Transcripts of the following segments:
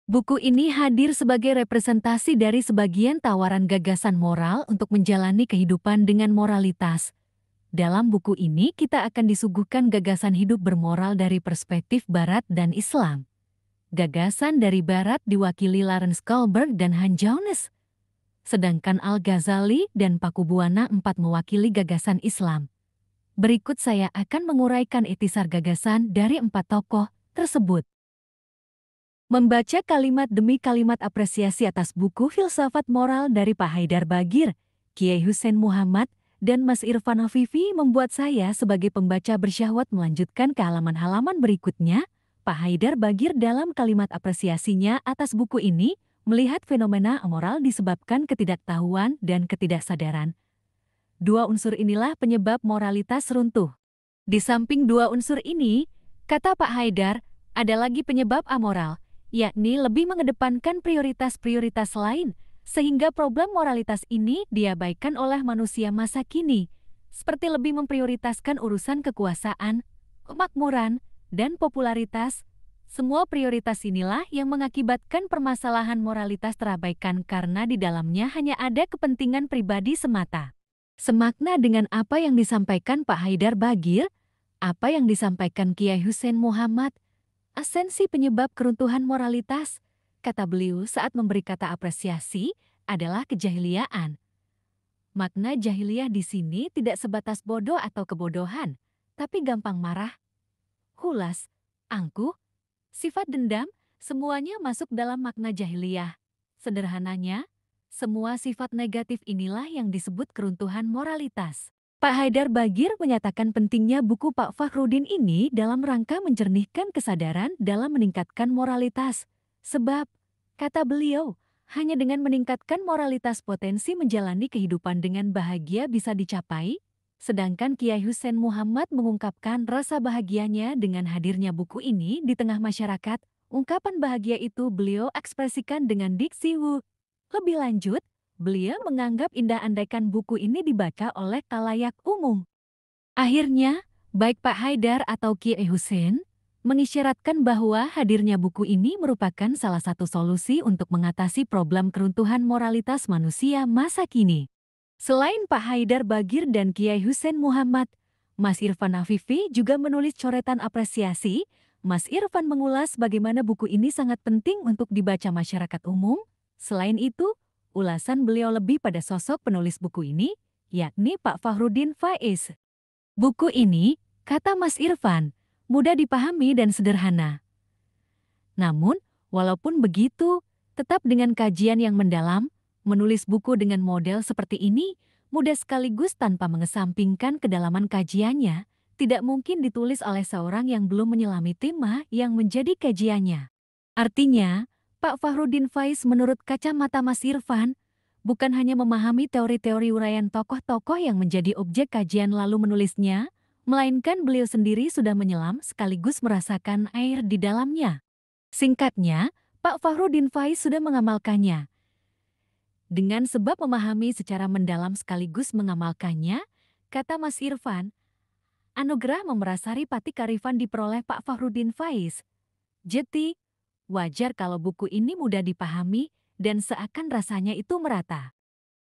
Buku ini hadir sebagai representasi dari sebagian tawaran gagasan moral untuk menjalani kehidupan dengan moralitas. Dalam buku ini, kita akan disuguhkan gagasan hidup bermoral dari perspektif Barat dan Islam. Gagasan dari Barat diwakili Lawrence Kohlberg dan Han Jones, sedangkan Al-Ghazali dan Pakubuwana IV mewakili gagasan Islam. Berikut saya akan menguraikan intisar gagasan dari empat tokoh tersebut. Membaca kalimat demi kalimat apresiasi atas buku Filsafat Moral dari Pak Haidar Bagir, Kiai Hussein Muhammad, dan Mas Irfan Afifi membuat saya sebagai pembaca bersyahwat melanjutkan ke halaman-halaman berikutnya. Pak Haidar Bagir dalam kalimat apresiasinya atas buku ini melihat fenomena amoral disebabkan ketidaktahuan dan ketidaksadaran. Dua unsur inilah penyebab moralitas runtuh. Di samping dua unsur ini, kata Pak Haidar, ada lagi penyebab amoral, yakni lebih mengedepankan prioritas-prioritas lain, sehingga problem moralitas ini diabaikan oleh manusia masa kini, seperti lebih memprioritaskan urusan kekuasaan, kemakmuran, dan popularitas. Semua prioritas inilah yang mengakibatkan permasalahan moralitas terabaikan karena di dalamnya hanya ada kepentingan pribadi semata. Semakna dengan apa yang disampaikan Pak Haidar Bagir, apa yang disampaikan Kiai Hussein Muhammad, esensi penyebab keruntuhan moralitas, kata beliau saat memberi kata apresiasi, adalah kejahiliaan. Makna jahiliyah di sini tidak sebatas bodoh atau kebodohan, tapi gampang marah, hulas, angkuh, sifat dendam, semuanya masuk dalam makna jahiliyah. Sederhananya, semua sifat negatif inilah yang disebut keruntuhan moralitas. Pak Haidar Bagir menyatakan pentingnya buku Pak Fakhrudin ini dalam rangka menjernihkan kesadaran dalam meningkatkan moralitas. Sebab, kata beliau, hanya dengan meningkatkan moralitas potensi menjalani kehidupan dengan bahagia bisa dicapai. Sedangkan Kiai Hussein Muhammad mengungkapkan rasa bahagianya dengan hadirnya buku ini di tengah masyarakat. Ungkapan bahagia itu beliau ekspresikan dengan diksi Wu. Lebih lanjut, beliau menganggap indah andaikan buku ini dibaca oleh khalayak umum. Akhirnya, baik Pak Haidar atau Kiai Hussein mengisyaratkan bahwa hadirnya buku ini merupakan salah satu solusi untuk mengatasi problem keruntuhan moralitas manusia masa kini. Selain Pak Haidar Bagir dan Kiai Hussein Muhammad, Mas Irfan Afifi juga menulis coretan apresiasi. Mas Irfan mengulas bagaimana buku ini sangat penting untuk dibaca masyarakat umum. Selain itu, ulasan beliau lebih pada sosok penulis buku ini, yakni Pak Fakhrudin Faiz. Buku ini, kata Mas Irfan, mudah dipahami dan sederhana. Namun, walaupun begitu, tetap dengan kajian yang mendalam, menulis buku dengan model seperti ini mudah sekaligus tanpa mengesampingkan kedalaman kajiannya, tidak mungkin ditulis oleh seorang yang belum menyelami tema yang menjadi kajiannya. Artinya, Pak Fakhrudin Faiz menurut kacamata Mas Irfan, bukan hanya memahami teori-teori uraian tokoh-tokoh yang menjadi objek kajian lalu menulisnya, melainkan beliau sendiri sudah menyelam sekaligus merasakan air di dalamnya. Singkatnya, Pak Fakhrudin Faiz sudah mengamalkannya. Dengan sebab memahami secara mendalam sekaligus mengamalkannya, kata Mas Irfan, anugerah memerasari pati karifan diperoleh Pak Fakhrudin Faiz. Jadi, wajar kalau buku ini mudah dipahami dan seakan rasanya itu merata.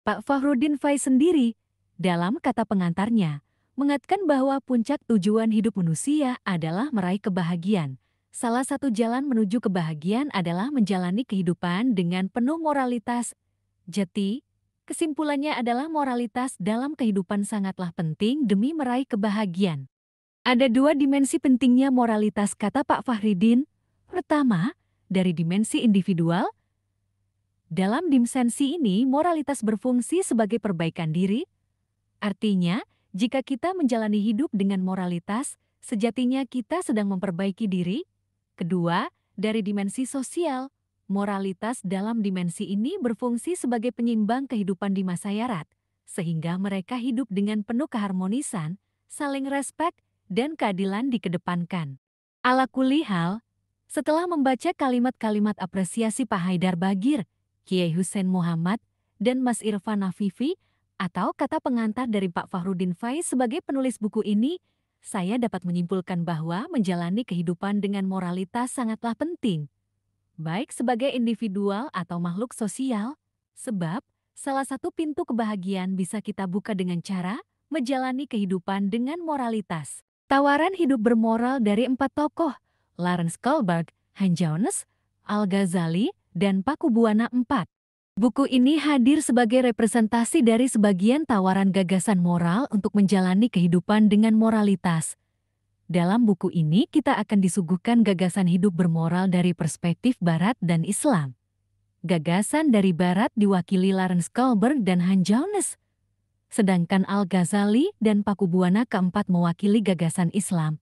Pak Fakhrudin Faiz sendiri, dalam kata pengantarnya, mengatakan bahwa puncak tujuan hidup manusia adalah meraih kebahagiaan. Salah satu jalan menuju kebahagiaan adalah menjalani kehidupan dengan penuh moralitas. Jadi, kesimpulannya adalah moralitas dalam kehidupan sangatlah penting demi meraih kebahagiaan. Ada dua dimensi pentingnya moralitas kata Pak Fakhrudin. Pertama, dari dimensi individual. Dalam dimensi ini, moralitas berfungsi sebagai perbaikan diri. Artinya, jika kita menjalani hidup dengan moralitas, sejatinya kita sedang memperbaiki diri. Kedua, dari dimensi sosial. Moralitas dalam dimensi ini berfungsi sebagai penyimbang kehidupan di masyarakat, sehingga mereka hidup dengan penuh keharmonisan, saling respek, dan keadilan dikedepankan. Ala kulli hal, setelah membaca kalimat-kalimat apresiasi Pak Haidar Bagir, Kiai Hussein Muhammad, dan Mas Irfan Afifi, atau kata pengantar dari Pak Fakhrudin Faiz sebagai penulis buku ini, saya dapat menyimpulkan bahwa menjalani kehidupan dengan moralitas sangatlah penting. baik sebagai individual atau makhluk sosial. Sebab, salah satu pintu kebahagiaan bisa kita buka dengan cara menjalani kehidupan dengan moralitas. Tawaran hidup bermoral dari 4 tokoh, Lawrence Kohlberg, Han Jones, Al-Ghazali, dan Paku Buwana IV. Buku ini hadir sebagai representasi dari sebagian tawaran gagasan moral untuk menjalani kehidupan dengan moralitas. Dalam buku ini kita akan disuguhkan gagasan hidup bermoral dari perspektif Barat dan Islam. Gagasan dari Barat diwakili Lawrence Kohlberg dan Han Jones, sedangkan Al-Ghazali dan Paku Buwana keempat mewakili gagasan Islam.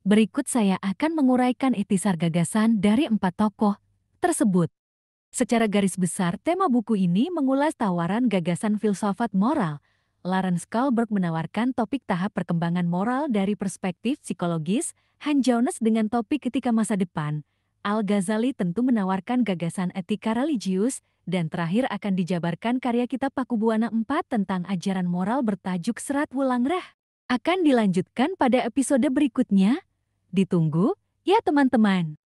Berikut saya akan menguraikan intisar gagasan dari 4 tokoh tersebut. Secara garis besar, tema buku ini mengulas tawaran gagasan filsafat moral. Lawrence Kohlberg menawarkan topik tahap perkembangan moral dari perspektif psikologis, Han Jones dengan topik ketika masa depan. Al-Ghazali tentu menawarkan gagasan etika religius, dan terakhir akan dijabarkan karya kitab Paku Buwana IV tentang ajaran moral bertajuk Serat Wulangrah. Akan dilanjutkan pada episode berikutnya. Ditunggu, ya teman-teman.